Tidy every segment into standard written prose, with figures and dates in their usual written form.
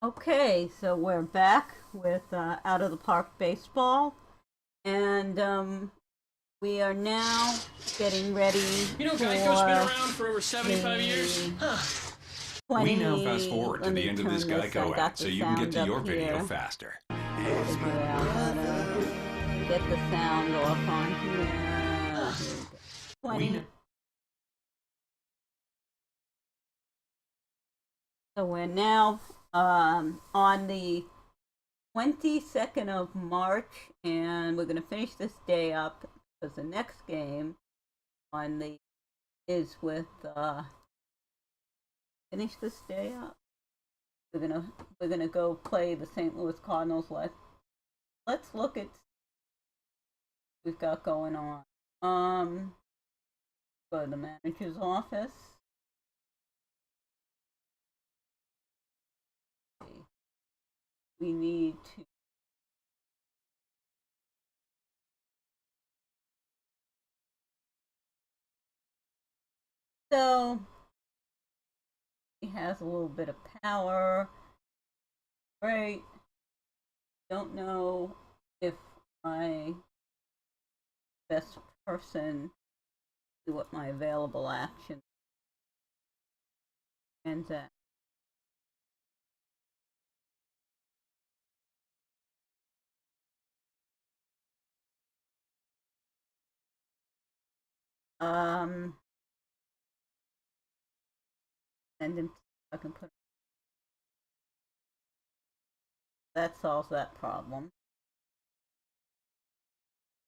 Okay, so we're back with Out of the Park Baseball, and we are now getting ready You know, for Geico's been around for over 75 years. the Huh. 20. We now fast forward to Let the me end of turn this this. I Geico got ad the so you can get sound to up your video here. faster. Figure out how to get the sound off on here. Here we go. 20. So we're now on the 22nd of March, and we're going to finish this day up because the next game on the is with finish this day up. We're gonna go play the St. Louis Cardinals. Let's look at what we've got going on. Go to the manager's office. We need to. So he has a little bit of power. Great. Don't know if my best person do what my available action transact. Send him. I can put. That solves that problem.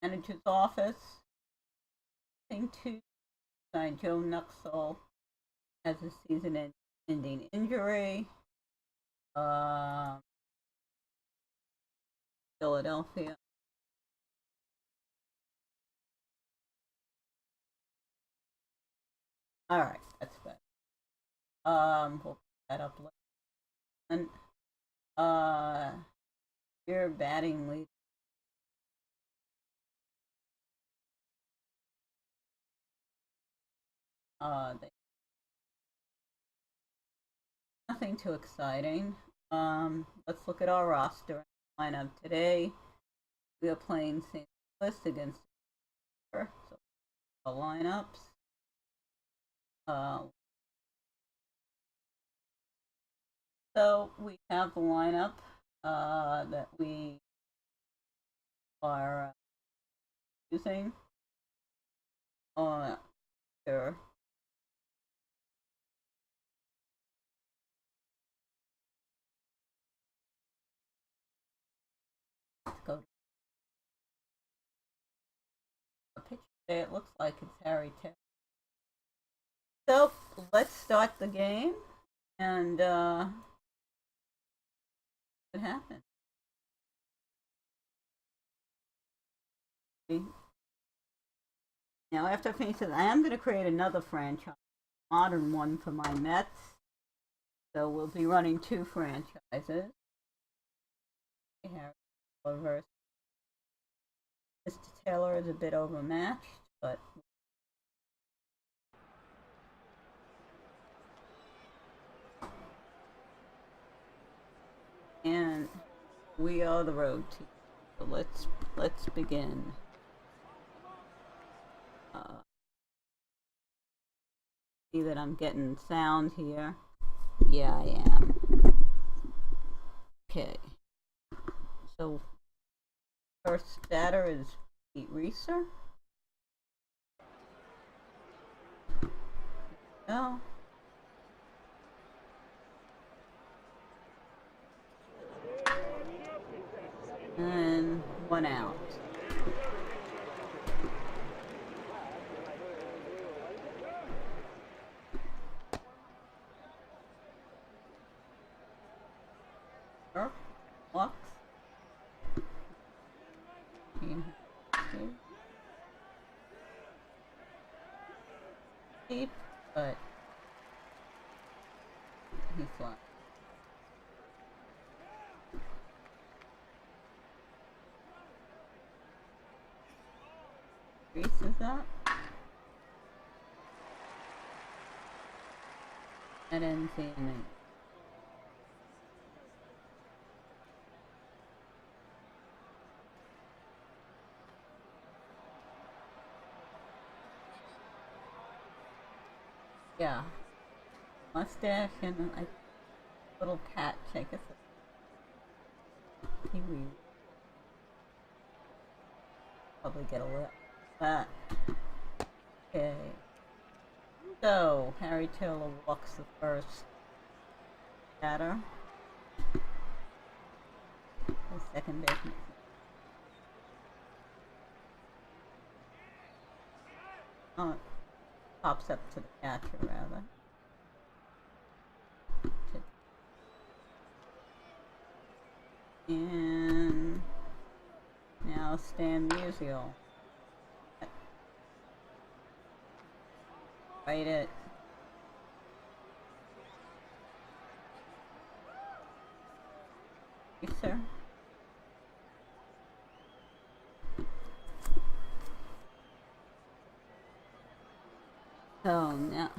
Manager's office. Thing two. Sign Joe Nuxall has a season-ending injury. Philadelphia. All right, that's good. We'll put that up later. And your batting lead. Nothing too exciting. Let's look at our roster lineup today. We are playing St. Louis against so the lineups. So we have the lineup that we are using. Here. Let's go to the picture today. It looks like it's Harry Taylor. So let's start the game and what happened? Now, after I finish this, I am going to create another franchise, modern one for my Mets. So we'll be running two franchises. However, Mr. Taylor is a bit overmatched, but and we are the road team. So let's begin. See that I'm getting sound here. Yeah, I am. Okay. So first batter is Pete Reeser. Oh. And one out. Lux. Deep, but he's flying. Reese is up. That ends the inning. Yeah. Mustache and a little patch, I guess. Kiwi. Probably get a little that. Okay. So, Harry Taylor walks the first batter. The second baseman. Oh, pops up to the catcher, rather. And now Stan Musial. Right it. Yes, sir. So now.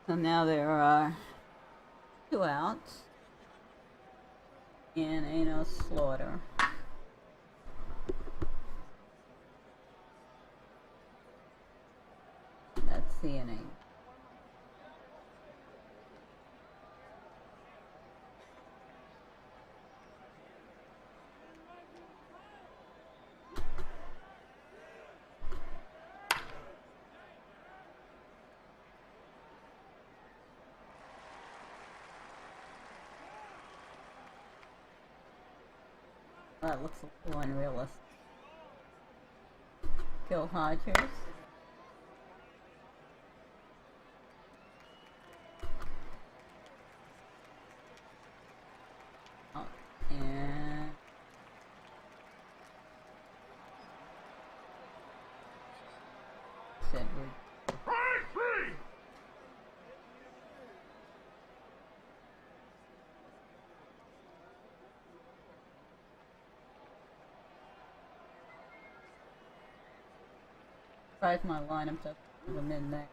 So now there are 2 outs. And Ano Slaughter. That's the inning. That looks a little unrealistic. Gil Hodges. Oh, and Sedgwick. Surprised my lineup doesn't have them in there.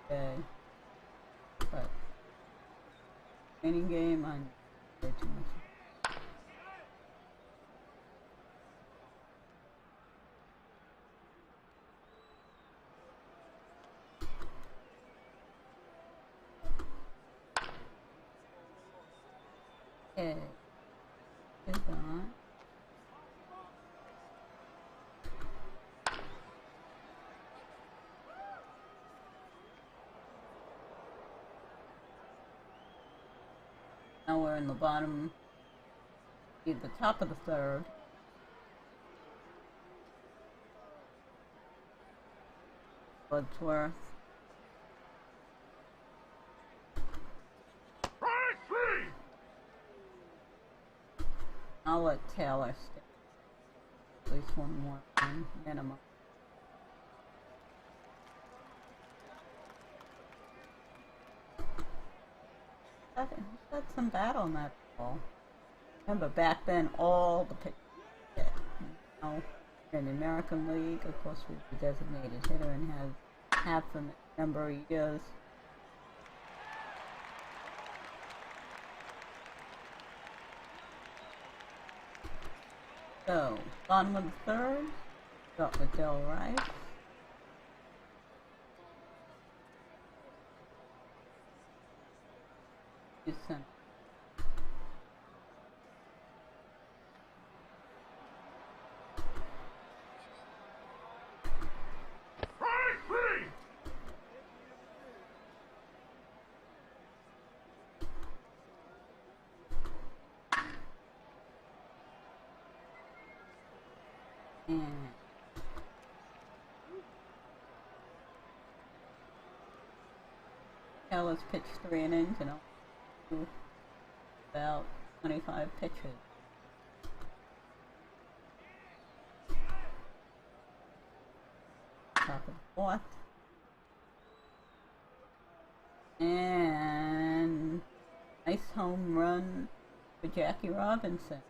Okay. But training game, I way too much. Okay. Is on. Now we're in the bottom, at the top of the third. Bloodsworth. I'll let Taylor stay. At least one more minimum. That's some battle in that ball. Remember back then, all the pitchers. Now, in the American League, of course, was the designated hitter and have for a number of years. So, bottom of the third, got with Del Rice. Center. And Taylor's pitched 3 innings and about 25 pitches. Top of the fourth. And nice home run for Jackie Robinson.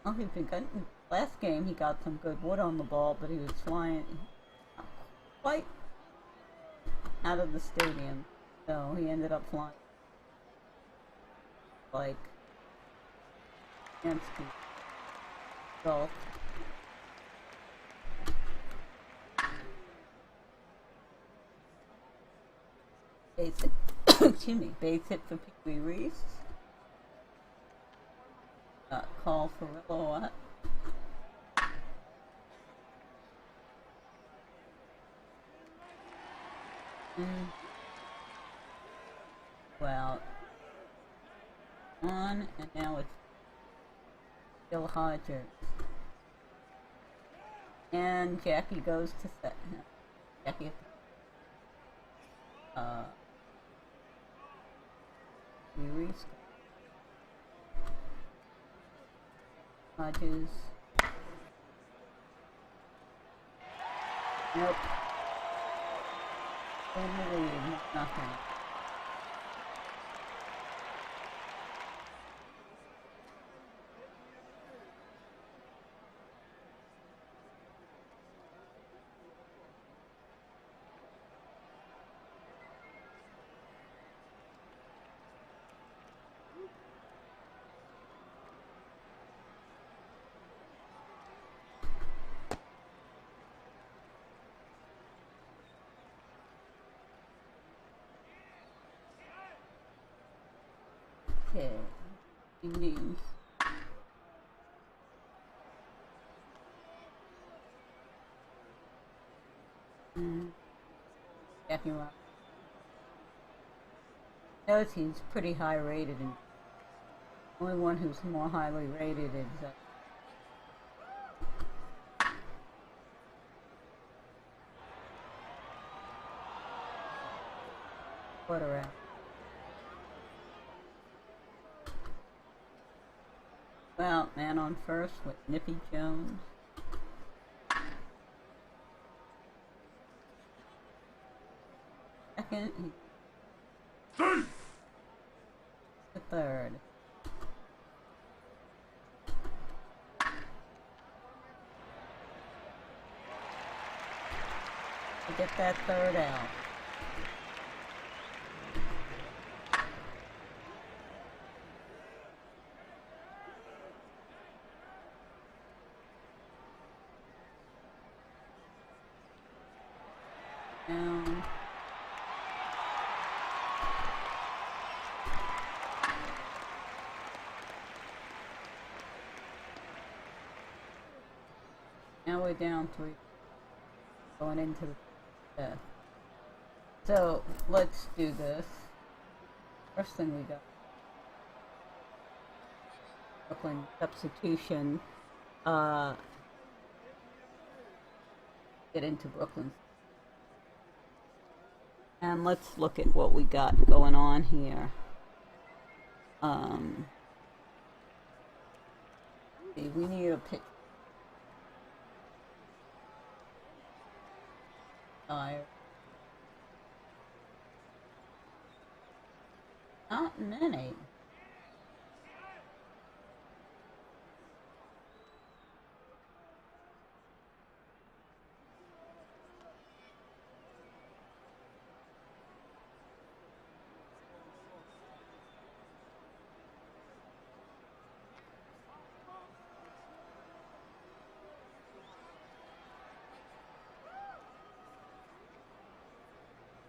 Well, he's been getting, last game he got some good wood on the ball, but he was flying quite out of the stadium, so he ended up flying like Yansky. Golf. Base hit, excuse me, base hit for Pee Wee Reese. Call for Rillo. Well, on, and now it's Bill Hodges. And Jackie goes to set. No, Jackie. We restart. Hodges. Nope. In the lead, nothing. Okay. Ding. Jackie Rock. Notice he's pretty high rated, and the only one who's more highly rated is Quarterback. Well, man on first with Nippy Jones. Second, the third. To get that third out. Down. Now we're down 3, going into the fifth. So let's do this. First thing we got, Brooklyn substitution. Get into Brooklyn. And let's look at what we got going on here. See, we need a pitch. Not many.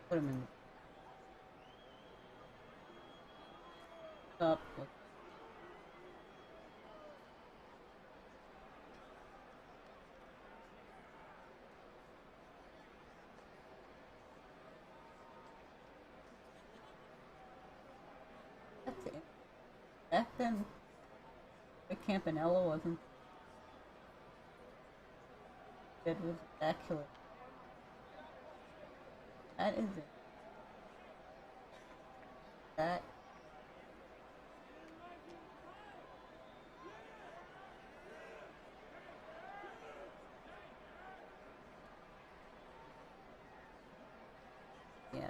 Put him in up. That's it. Back then, the Campanella wasn't. It was actually. That is it. That. Yeah.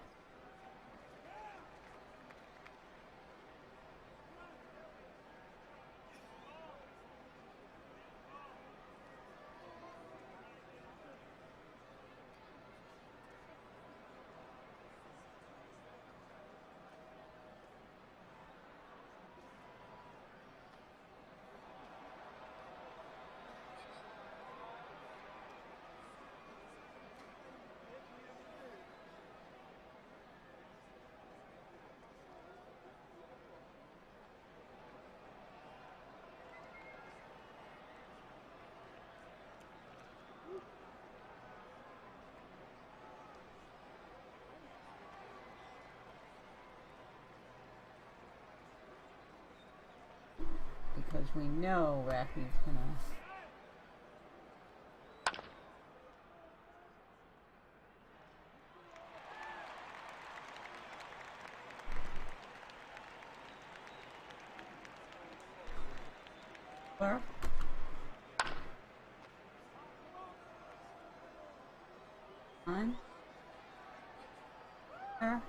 Because we know Raffi's gonna... Work. On. Her.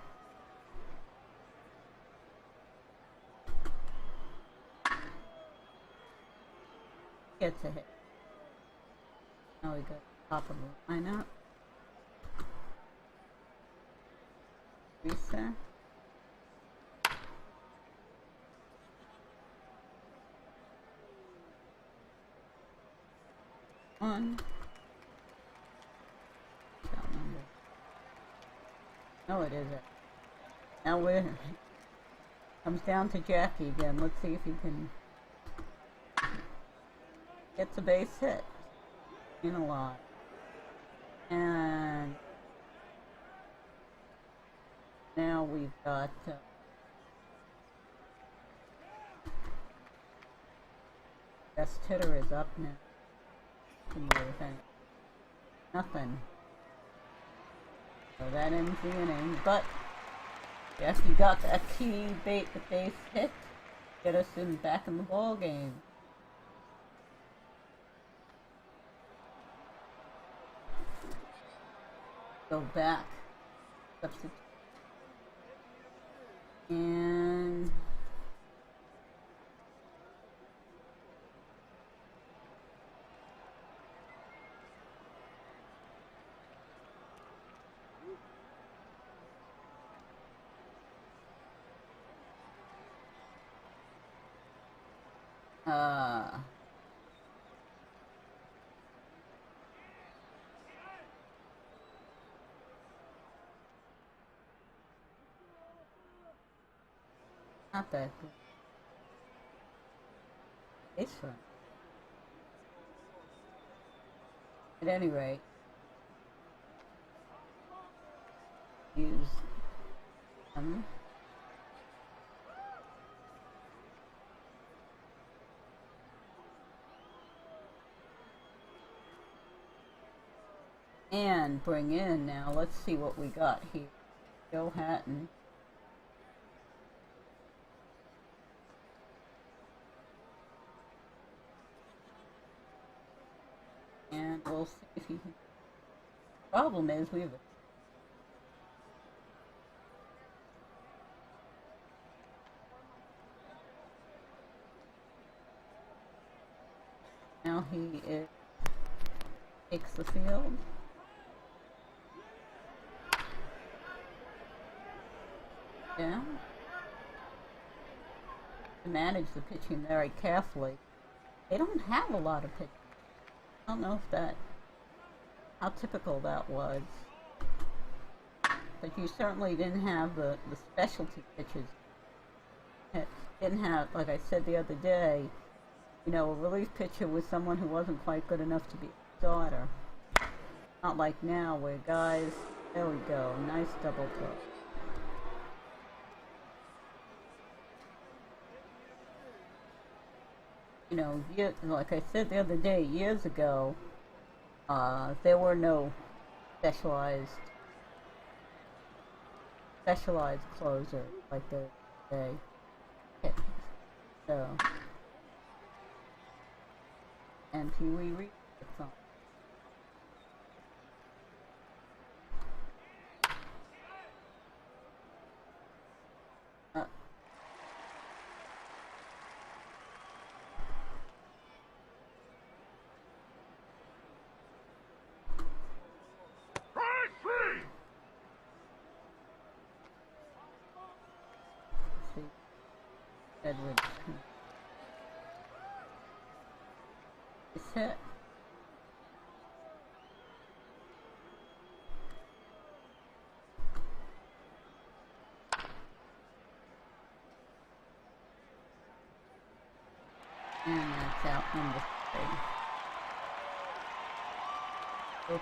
Gets a hit. Now we go top of the lineup. Reset. One. No, it isn't. Now we're... Comes down to Jackie again. Let's see if he can... Gets a base hit. In a lot. And... Now we've got... Best hitter is up now. Nothing. So that ends the inning, but Jackie got that key base hit, get us back in the ball game. Go back, substitute, and not that good. It's fun. At any rate, use them. And bring in now, let's see what we got here. Joe Hatton. And we'll see if he can. Problem is, we have now he takes the field. Yeah. To manage the pitching very carefully. They don't have a lot of pitching. I don't know if that, how typical that was. But you certainly didn't have the specialty pitches. It didn't have, like I said the other day, you know, a relief pitcher was someone who wasn't quite good enough to be a starter. Not like now where guys, there we go, nice double throw. You know, like I said the other day, years ago, there were no specialized closer like there today. Okay. So, and Pee Wee Reed gets on. Edwards. It's hit. And that's out number 3. So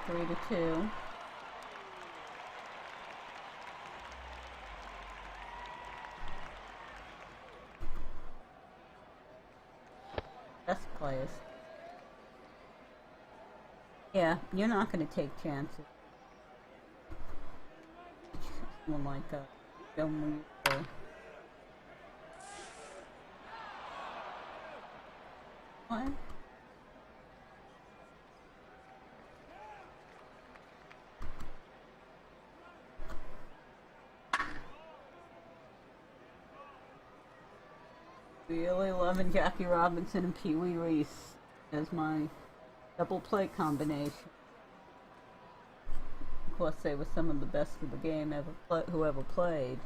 3-2. Yeah, you're not going to take chances. Someone like Joe Muto. What? Really loving Jackie Robinson and Pee Wee Reese as my double play combination. Of course, they were some of the best of the game who ever played.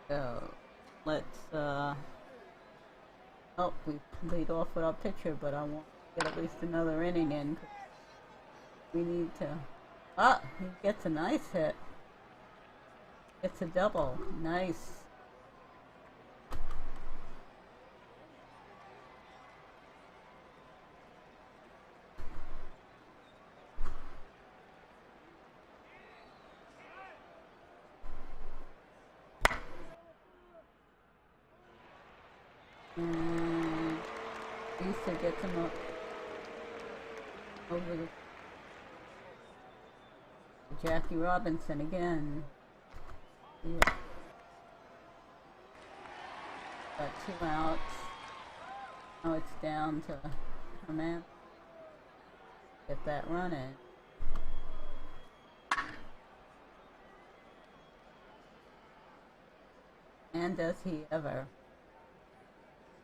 So let's oh, we lead off with our pitcher, but I want to get at least another inning in. We need to. Ah, he gets a nice hit. Gets a double. Nice. And Lisa gets him up over the Jackie Robinson again. Yeah. Got 2 outs. Now it's down to Herman. Get that run in. And does he ever?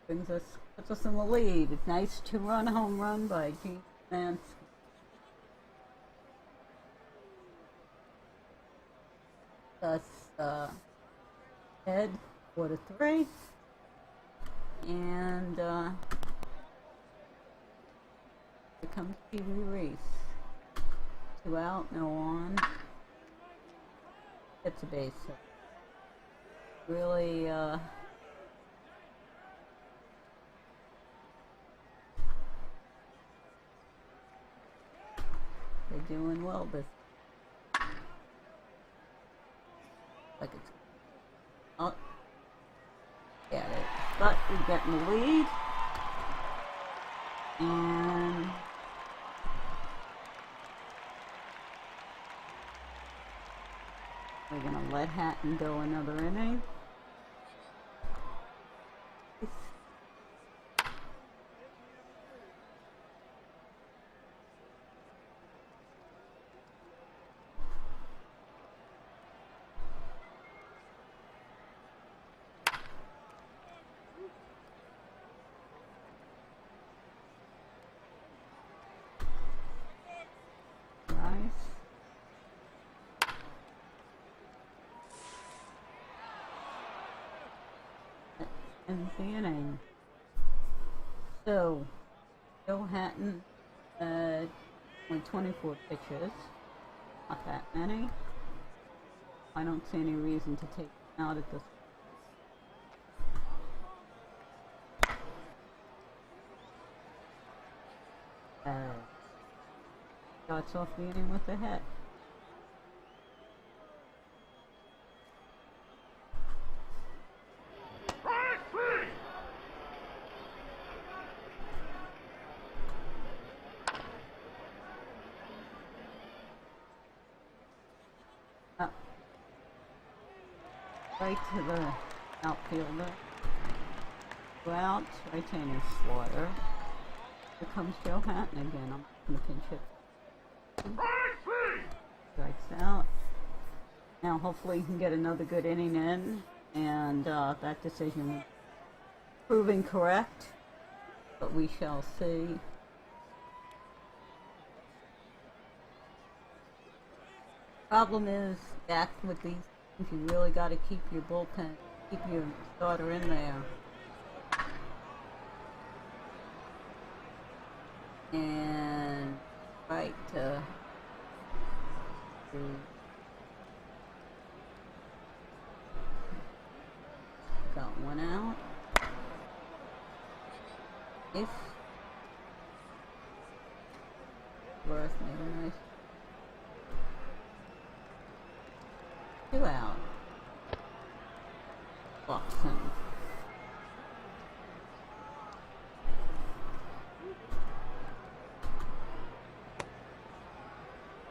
Puts us in the lead. It's nice 2-run home run by Gene Mansky. Thus, head 4-3, and here comes Pee Wee Reese. 2 out, no on. Gets a base hit. Really, they're doing well this. Like it's oh, get it, but we get in the lead, and we're gonna let Hatton go another inning. Ends the inning. So, Joe Hatton had only 24 pitches. Not that many. I don't see any reason to take him out at this starts off the inning with a hit. Right to the outfielder. 2 outs, right handed Slaughter. Here comes Joe Hatton again. I'm gonna pinch hit. Strikes out. Now hopefully he can get another good inning in, and that decision was proving correct, but we shall see. Problem is, back with these, you really got to keep your bullpen, keep your starter in there. And right to got 1 out. If Worth made a nice 2 out. Buxton.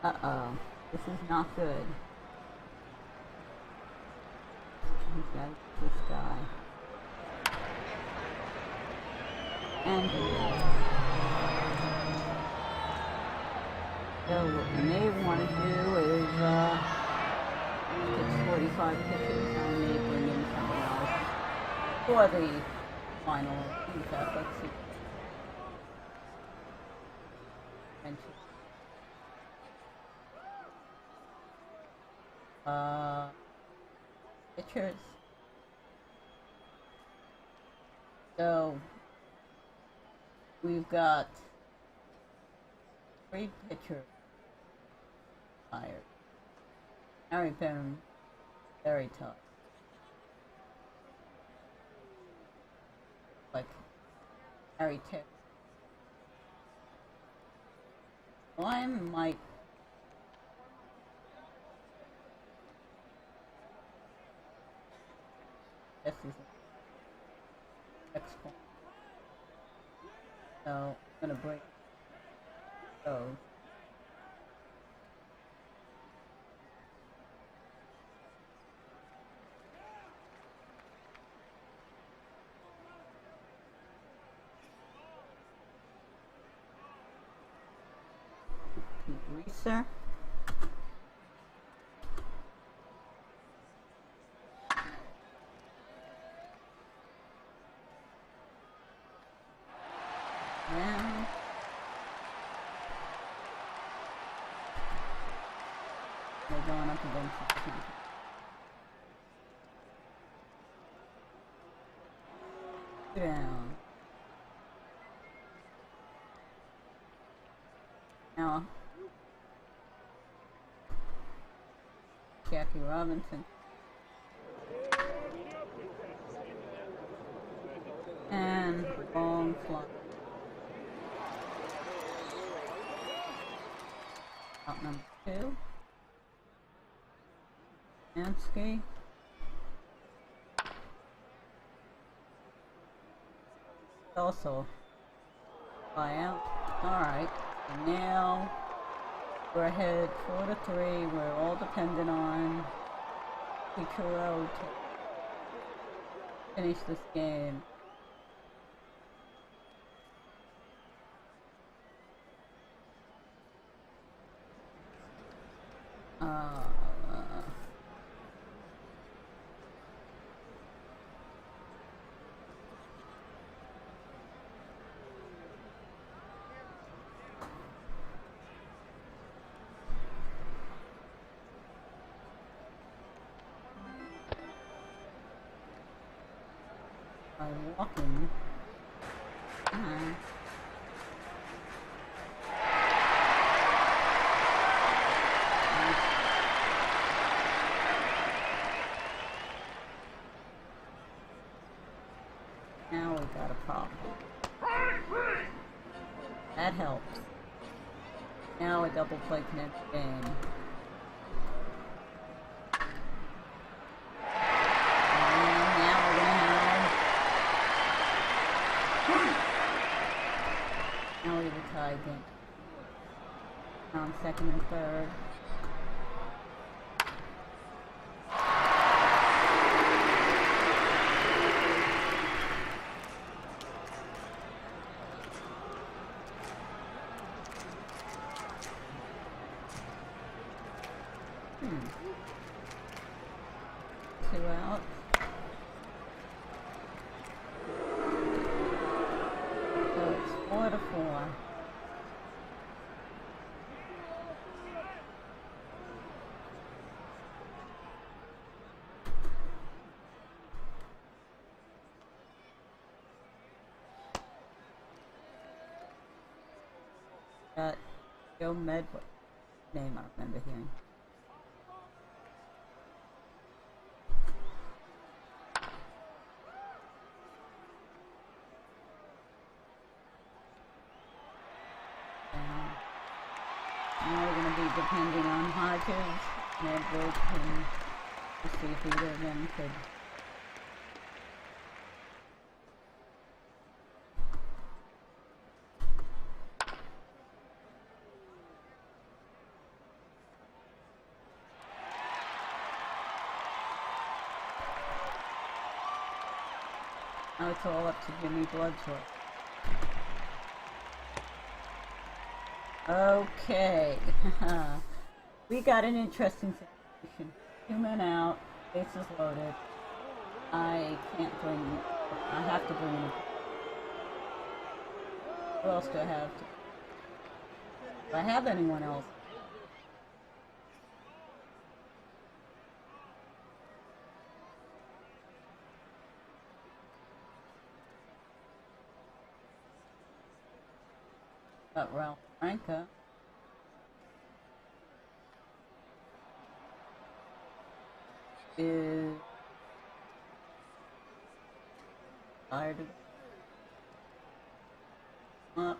Uh-oh. This is not good. He's got this guy. And so what we may want to do is, it's 45 pitches. I may bring in someone else for the final reset. Let's see. Pitchers. So we've got 3 pitchers fired. Harry Penn, very tough. Like Harry Tick. Why might this is X point. So I'm gonna break those. Reeser. Now they're going up against the team. Down. Now Jackie Robinson. And long fly. Out number 2. Ansky. Also fly out. Alright. And now we're ahead 4-3. We're all dependent on Ichiro to finish this game. By walking. Now we got a problem. That helps. Now a double play connect game. Now we have a tie game. On 2nd and 3rd. Two out. So it's 4-4. Got Joe Medwood. Name I remember hearing. Now we're going to be depending on Hodges, Medwood, and to see if either of them could. Now it's all up to Jimmy Bloodsworth. Okay. We got an interesting situation. 2 men out, bases loaded. I can't bring... I have to bring in a... Who else do I have to... Do I have anyone else? Got Ralph Franca. Is tired of up.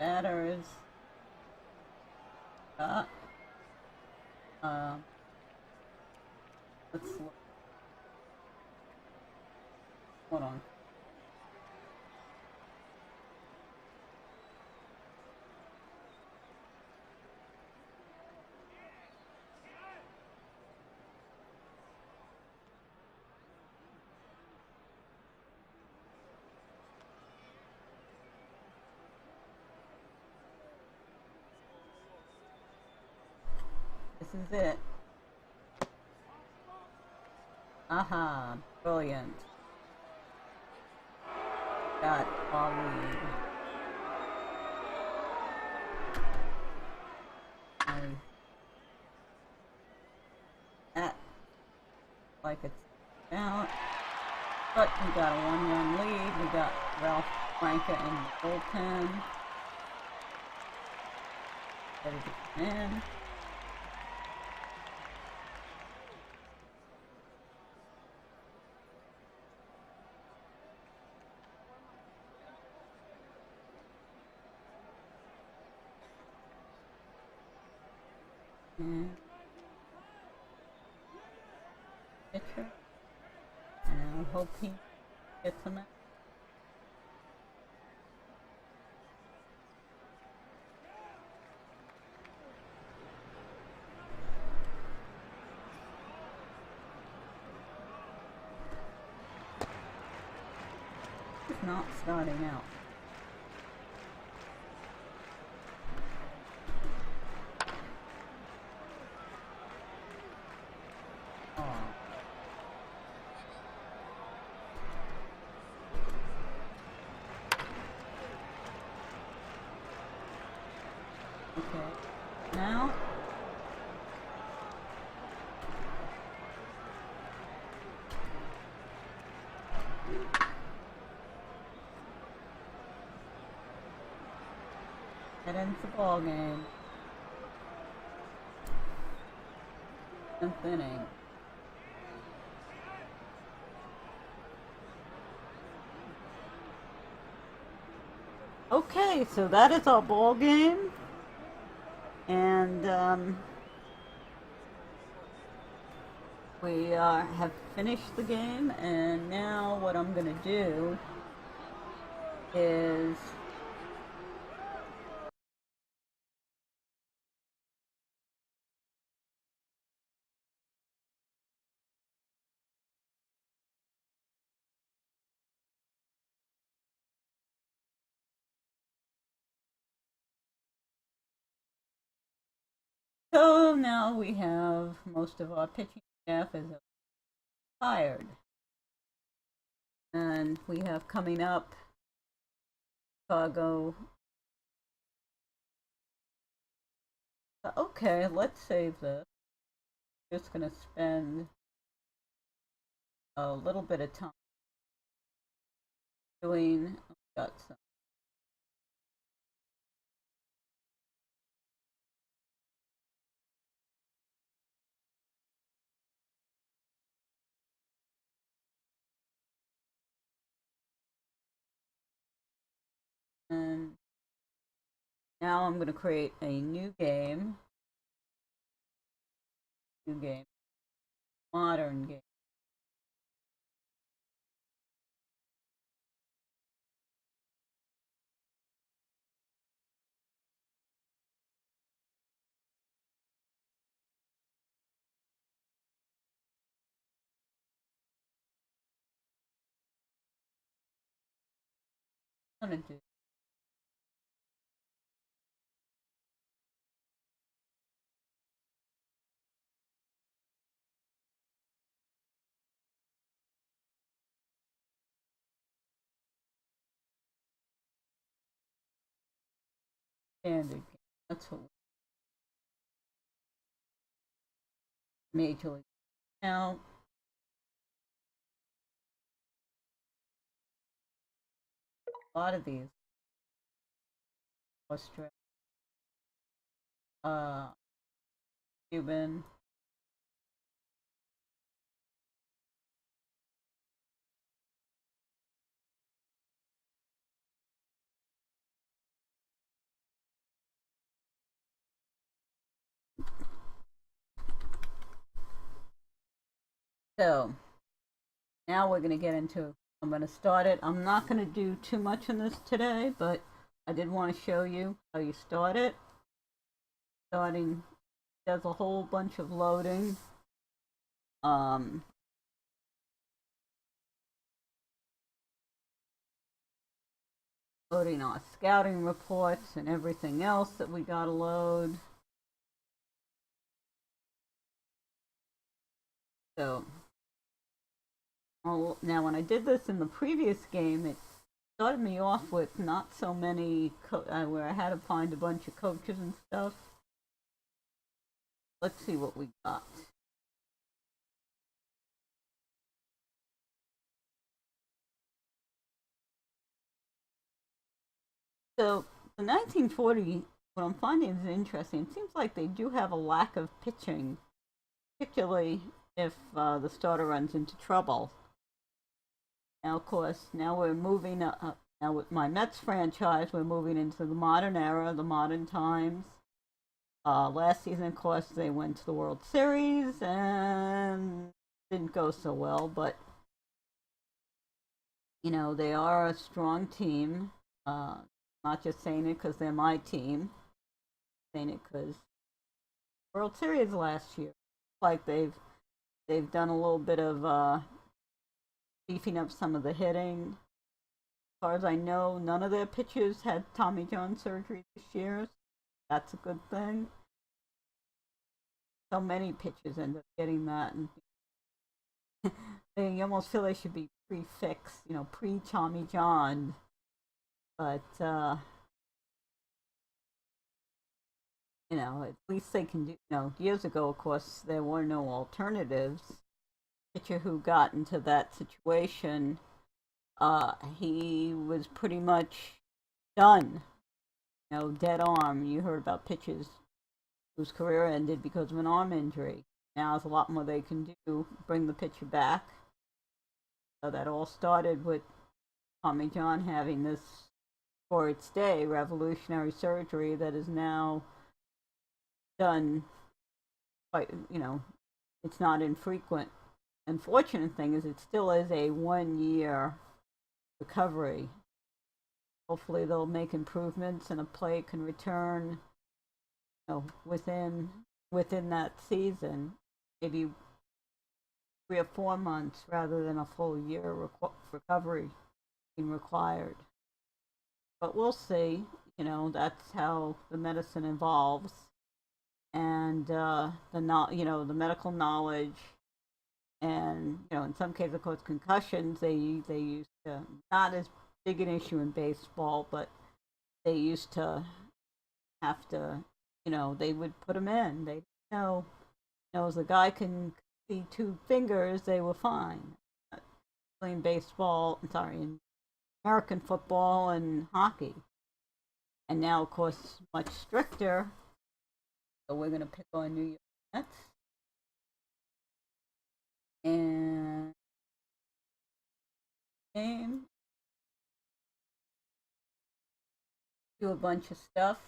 Batters. Let's look. Hold on. This is it. Aha, brilliant. Got Ali. That, like it's out. But we got a 1-1 lead. We got Ralph Franca in the bullpen. Ready to come in. Pitcher. And I hope he gets him out. He's not starting out. Okay. Now that ends the ball game. 10th inning. Okay, so that is our ball game. And we have finished the game, and now what I'm going to do is so now we have most of our pitching staff is hired. And we have coming up Chicago. Okay, let's save this. Just gonna spend a little bit of time doing, got some and now I'm going to create a new game, modern game. I'm gonna do. Standard game. That's what Major League. Now, a lot of these Australia, Cuban. So now we're gonna get into. I'm gonna start it. I'm not gonna do too much on this today, but I did want to show you how you start it. Starting does a whole bunch of loading. Um, Loading our scouting reports and everything else that we gotta load. So now when I did this in the previous game, it started me off with not so many where I had to find a bunch of coaches and stuff. Let's see what we got. So the 1940, what I'm finding is interesting. It seems like they do have a lack of pitching, particularly if the starter runs into trouble. Now, of course, now we're moving now with my Mets franchise, we're moving into the modern era, the modern times. Last season, of course, they went to the World Series and didn't go so well, but you know they are a strong team. Not just saying it because they're my team, saying it because World Series last year, like they've done a little bit of beefing up some of the hitting. As far as I know, none of their pitchers had Tommy John surgery this year. So that's a good thing. So many pitchers end up getting that, and they almost feel they should be pre-fixed, you know, pre-Tommy John. But you know, at least they can do. You know, years ago, of course, there were no alternatives. Pitcher who got into that situation, he was pretty much done. You know, dead arm. You heard about pitchers whose career ended because of an arm injury. Now there's a lot more they can do, bring the pitcher back. So that all started with Tommy John having this, for its day, revolutionary surgery that is now done quite, you know, it's not infrequent. Unfortunate thing is it still is a 1 year recovery. Hopefully they'll make improvements and a player can return, you know, within that season, maybe 3 or 4 months rather than a full year recovery being required. But we'll see. You know, that's how the medicine evolves, and the medical knowledge, and you know, in some cases, of course, concussions. They used to, not as big an issue in baseball, but they used to have to, you know, they would put them in. They know, you know, as a guy can see 2 fingers, they were fine. Playing baseball, sorry, in American football and hockey. And now, of course, much stricter. So we're going to pick on New York Mets. And game. Do a bunch of stuff.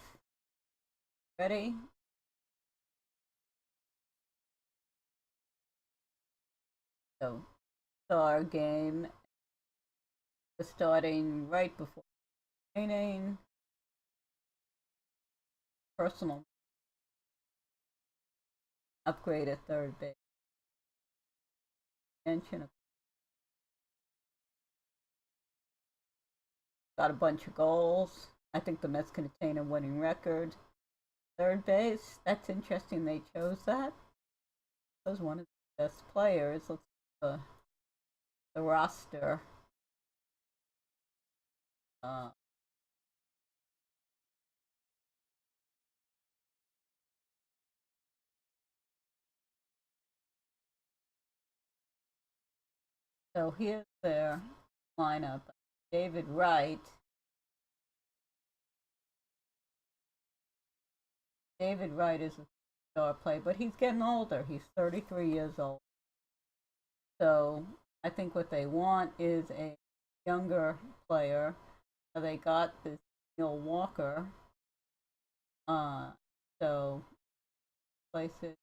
Ready? So, our game is starting right before training. Personal upgrade at third base. Mention got a bunch of goals. I think the Mets can attain a winning record. Third base, that's interesting they chose that. Was one of the best players. Let's see the roster. So here's their lineup. David Wright. David Wright is a star player, but he's getting older. He's 33 years old. So I think what they want is a younger player. So they got this Neil Walker. So place it.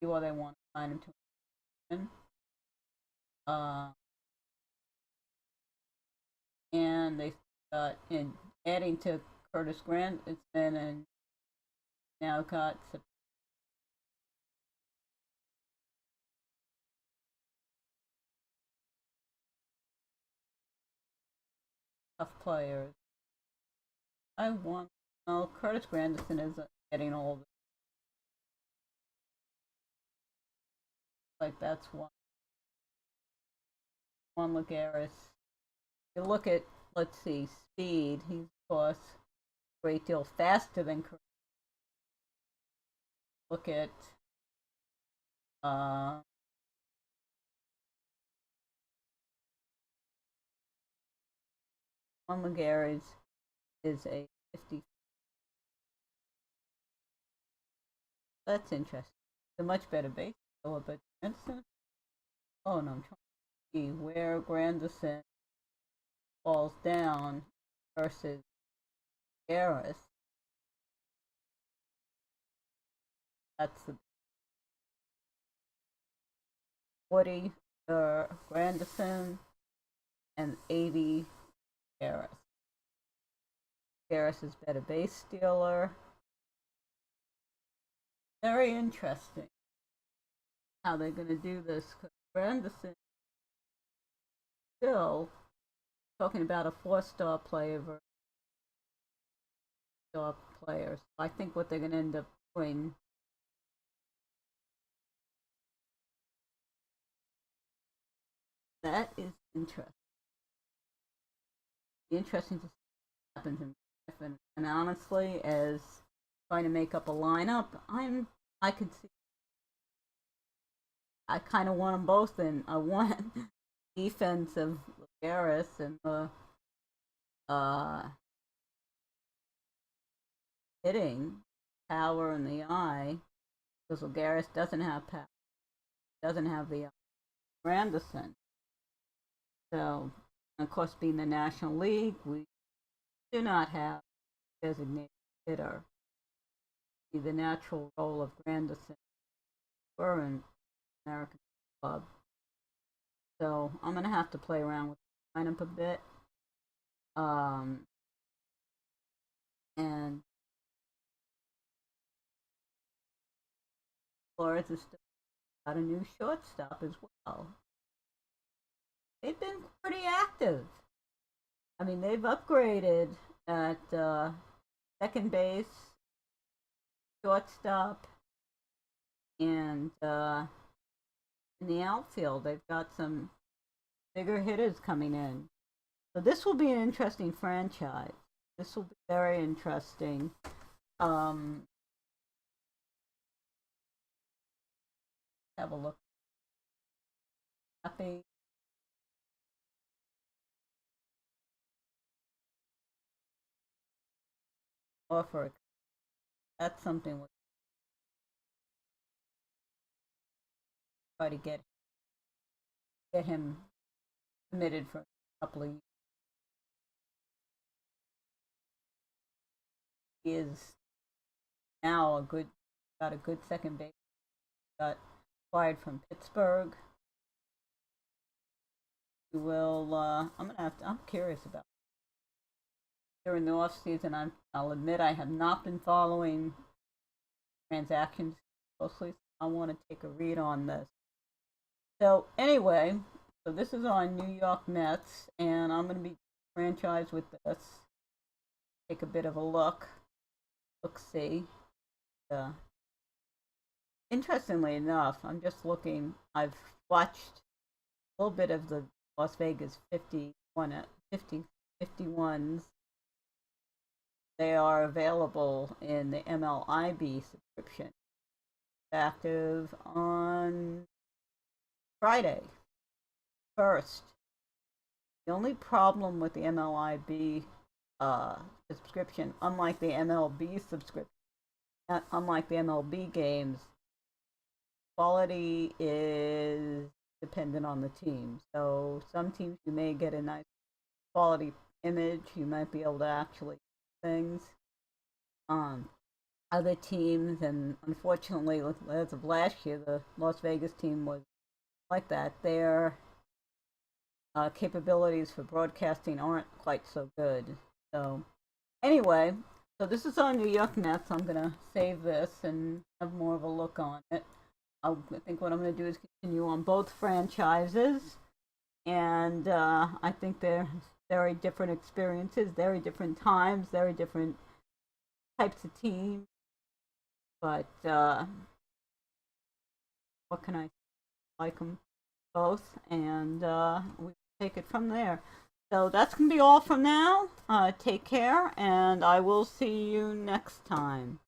See what they want to sign him to win. And they got in adding to Curtis Granderson and now got tough players. I want. Well, Curtis Granderson is getting older. Like that's one. Juan Lagares. You look at, let's see, speed. He's of course a great deal faster than Curtis. Look at Juan Lagares is a 50. That's interesting. It's a much better base killer, but Granderson. Oh no, I'm trying to see where Granderson falls down versus Garris. That's the Woody, Granderson, and 80 Garris. Garris is better base stealer. Very interesting how they're going to do this. Because Granderson still talking about a 4-star player versus star players. I think what they're going to end up doing. That is interesting. Interesting to see what happens in life, and honestly, as trying to make up a lineup, I could see. I kind of want them both in. I want defensive Garris and the hitting power in the eye, because Garris doesn't have power, doesn't have the Granderson. So, of course, being the National League, we do not have designated hitter. The natural role of Granderson were in American Club. So I'm gonna have to play around with the lineup a bit. And Flores has still got a new shortstop as well. They've been pretty active. I mean, they've upgraded at second base, shortstop, and in the outfield, they've got some bigger hitters coming in. So this will be an interesting franchise. This will be very interesting. Have a look. Happy. Offer. That's something we'll try to get him committed for a couple of years. He is now got a good second base. Got acquired from Pittsburgh. We will. I'm curious about. During the off season, I'll admit I have not been following transactions closely. I want to take a read on this. So anyway, so this is on New York Mets, and I'm going to be franchised with this. Take a bit of a look-see. Interestingly enough, I'm just looking. I've watched a little bit of the Las Vegas 51s. They are available in the MLIB subscription. Active on Friday 1st. The only problem with the MLIB subscription, unlike the MLB subscription, unlike the MLB games, quality is dependent on the team. So some teams you may get a nice quality image. You might be able to actually do things. Other teams, and unfortunately, as of last year, the Las Vegas team was like that. Their capabilities for broadcasting aren't quite so good. So anyway, so this is on New York Mets. I'm gonna save this and have more of a look on it. I think what I'm gonna do is continue on both franchises, and I think they're very different experiences, very different times, very different types of teams. But what can I like them both, and we take it from there. So that's going to be all from now. Take care, and I will see you next time.